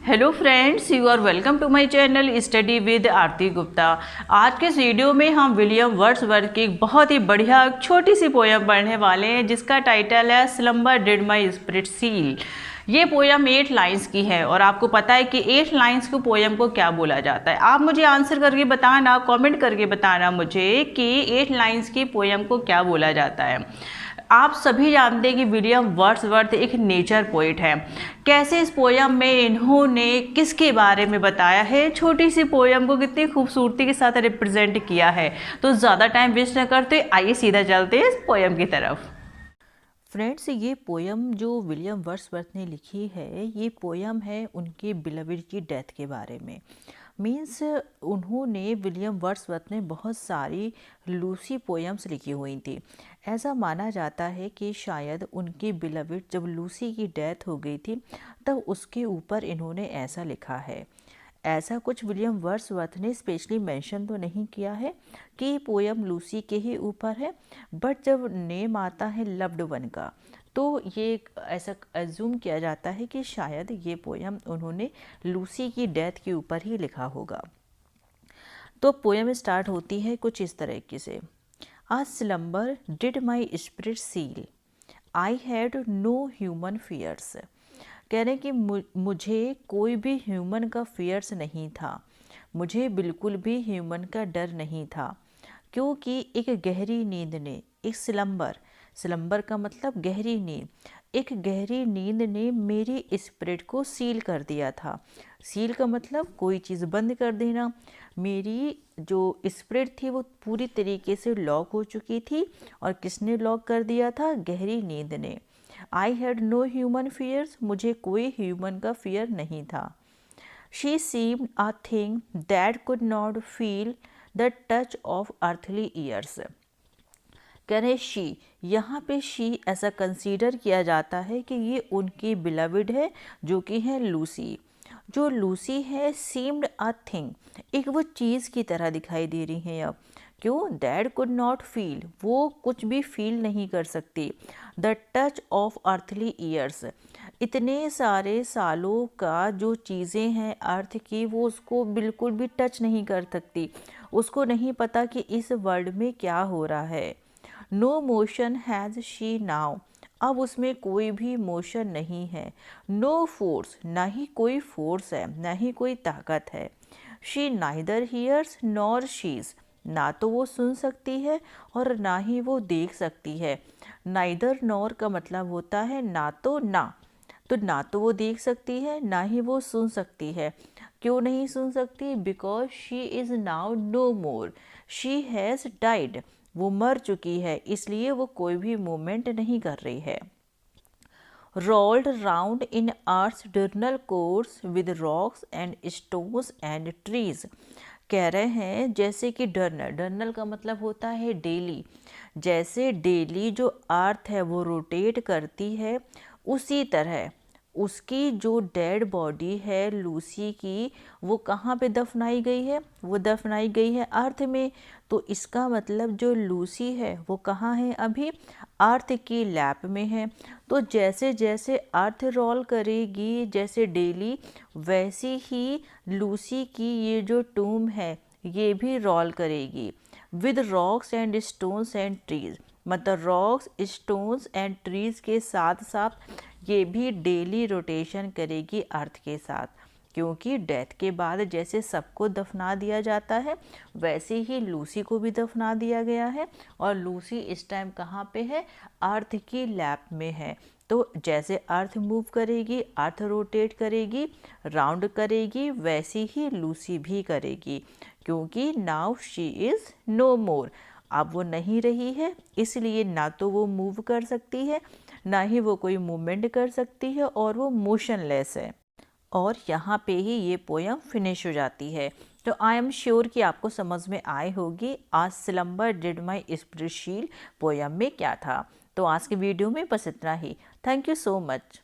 Hello friends, you are welcome to my channel study with Aarti Gupta. आज के इस video में हम विलियम वर्ड्सवर्थ की एक बहुत ही बढ़िया छोटी सी पोयम पढ़ने वाले हैं जिसका टाइटल है slumber did my spirit seal. ये पोयम 8 लाइंस की है और आपको पता है कि 8 लाइंस को पोयम को क्या बोला जाता है। आप मुझे आंसर करके बताना, कमेंट करके बताना मुझे कि 8 लाइंस की पोयम को क्या बोला जाता है। आप सभी जानते हैं कि विलियम वर्ड्सवर्थ एक नेचर पोइट है। कैसे इस पोयम में इन्होंने किसके बारे में बताया है, छोटी सी पोयम को कितनी खूबसूरती के साथ रिप्रेजेंट किया है। तो ज़्यादा टाइम वेस्ट न करते आइए सीधा चलते हैं इस पोयम की तरफ। फ्रेंड्स, ये पोयम जो विलियम वर्ड्सवर्थ ने लिखी है, ये पोयम है उनके बिलविड की डेथ के बारे में। मीन्स उन्होंने विलियम वर्ड्सवर्थ ने बहुत सारी लूसी पोयम्स लिखी हुई थी। ऐसा माना जाता है कि शायद उनकी बिलविड जब लूसी की डेथ हो गई थी तब उसके ऊपर इन्होंने ऐसा लिखा है। ऐसा कुछ विलियम वर्ड्सवर्थ ने स्पेशली मेंशन तो नहीं किया है कि पोयम लूसी के ही ऊपर है, बट जब नेम आता है लव्ड वन का तो ये ऐसा एज्यूम किया जाता है कि शायद ये पोयम उन्होंने लूसी की डेथ के ऊपर ही लिखा होगा। तो पोयम स्टार्ट होती है कुछ इस तरीके से। A slumber did my spirit seal, I had no human fears. कह रहे हैं कि मुझे कोई भी ह्यूमन का फियर्स नहीं था, मुझे बिल्कुल भी ह्यूमन का डर नहीं था, क्योंकि एक गहरी नींद ने, एक स्लम्बर का मतलब गहरी नींद, एक गहरी नींद ने मेरी स्पिरिट को सील कर दिया था। सील का मतलब कोई चीज़ बंद कर देना। मेरी जो स्पिरिट थी वो पूरी तरीके से लॉक हो चुकी थी, और किसने लॉक कर दिया था? गहरी नींद ने। I had no human fears, मुझे कोई ह्यूमन का फियर नहीं था। She seemed a thing that could not feel the touch of earthly years. कह रहे शी, यहाँ पे शी ऐसा कंसीडर किया जाता है कि ये उनकी बिलविड है जो कि है लूसी। जो लूसी है सीम्ड अ थिंग, एक वो चीज़ की तरह दिखाई दे रही है अब। क्यों? दैट कुड नॉट फील, वो कुछ भी फील नहीं कर सकती। The touch of earthly years, इतने सारे सालों का जो चीज़ें हैं अर्थ की वो उसको बिल्कुल भी टच नहीं कर सकती। उसको नहीं पता कि इस वर्ल्ड में क्या हो रहा है। No motion has she now, अब उसमें कोई भी मोशन नहीं है। नो फोर्स, ना ही कोई फोर्स है, ना ही कोई ताकत है। She neither hears nor sees, ना तो वो सुन सकती है और ना ही वो देख सकती है। नाइदर नॉर का मतलब होता है ना तो ना, तो ना तो वो देख सकती है ना ही वो सुन सकती है। क्यों नहीं सुन सकती? Because she is now no more, she has died, वो मर चुकी है, इसलिए वो कोई भी मूवमेंट नहीं कर रही है। Rolled round in earth's diurnal course with rocks and stones and trees. कह रहे हैं जैसे कि डर्नल का मतलब होता है डेली, जैसे डेली जो अर्थ है वो रोटेट करती है, उसी तरह उसकी जो डेड बॉडी है लूसी की, वो कहाँ पे दफनाई गई है? वो दफनाई गई है अर्थ में। तो इसका मतलब जो लूसी है वो कहाँ है? अभी अर्थ की लैप में है। तो जैसे जैसे अर्थ रोल करेगी जैसे डेली, वैसे ही लूसी की ये जो टूम है ये भी रोल करेगी with rocks and stones and trees. मतलब रॉक्स, स्टोन्स एंड ट्रीज के साथ साथ ये भी डेली रोटेशन करेगी अर्थ के साथ, क्योंकि डेथ के बाद जैसे सबको दफना दिया जाता है वैसे ही लूसी को भी दफना दिया गया है। और लूसी इस टाइम कहाँ पे है? अर्थ की लैप में है। तो जैसे अर्थ मूव करेगी, अर्थ रोटेट करेगी, राउंड करेगी, वैसी ही लूसी भी करेगी, क्योंकि नाउ शी इज़ नो मोर, अब वो नहीं रही है, इसलिए ना तो वो मूव कर सकती है ना ही वो कोई मूवमेंट कर सकती है, और वो मोशनलेस है। और यहाँ पे ही ये पोयम फिनिश हो जाती है। तो आई एम श्योर कि आपको समझ में आई होगी आज slumber did my spirit seal poem में क्या था। तो आज की वीडियो में बस इतना ही। Thank you so much.